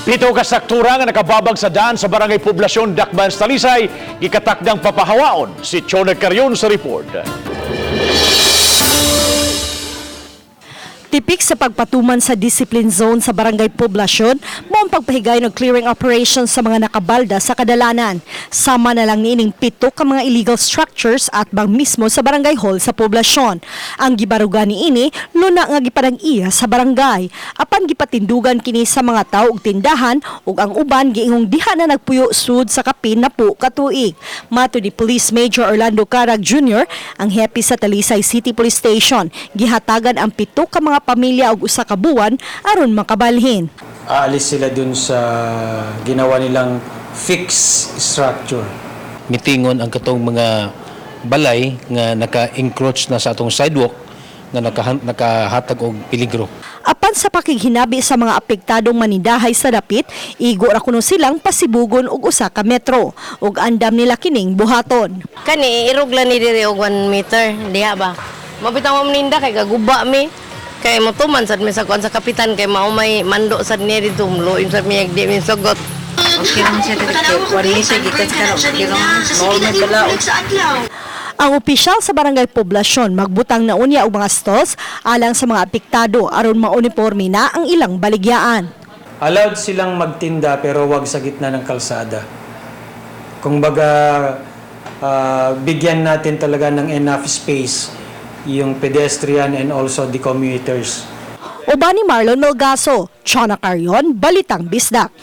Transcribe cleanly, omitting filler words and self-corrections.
Pito ka struktura nga nakababag sa daan sa barangay Poblasyon, Dakban, Talisay, gikatakdang papahawaon. Si Chonag Carrion sa report. Tipik sa pagpatuman sa discipline zone sa Barangay Poblasyon, mo ang pagpahigay ng clearing operations sa mga nakabalda sa kadalanan. Sama na lang niining 7 ka mga illegal structures at bang mismo sa Barangay Hall sa Poblasyon. Ang gibarugan niini, luna nga gipadang-iya sa barangay. Apan gipatindugan kini sa mga tao ug tindahan ug ang uban giingong diha na nagpuyo sud sa kapin na po katuig. Mato ni Police Major Orlando Carag Jr., ang hepe sa Talisay City Police Station, gihatagan ang 7 ka mga pamilya og usa ka buwan aron makabalhin. Aalis sila dun sa ginawa nilang fixed structure. Mitingon ang katong mga balay nga naka-encroach na sa atong sidewalk nga nakahatag og peligro. Apan sa pakighinabi sa mga apektadong manindahay sa dapit, igo ra kuno silang pasibugon og usa ka metro ug andam nila kining buhaton. Kani irog lang ni diri og 1 meter diha ba. Mabitaw mo maninda kay gaguba mi. Kay motuman sad mi sa kuan sa kapitan kay mao may mando sad ni dito mluim sad mi di mi sugot. Okay lang siya dito. Wali siya gikas ka no. Okay lang. Normal balaod sa adlaw. Ang opisyal sa Barangay Poblasyon magbutang na unya og mga stalls alang sa mga apektado aron mauniporme na ang ilang baligyaan. Allowed silang magtinda pero wag sa gitna ng kalsada. Kung baga bigyan natin talaga ng enough space yung pedestrian and also the commuters. Uban ni Marlon Melgaso, Chona Carrion, Balitang Bisdak.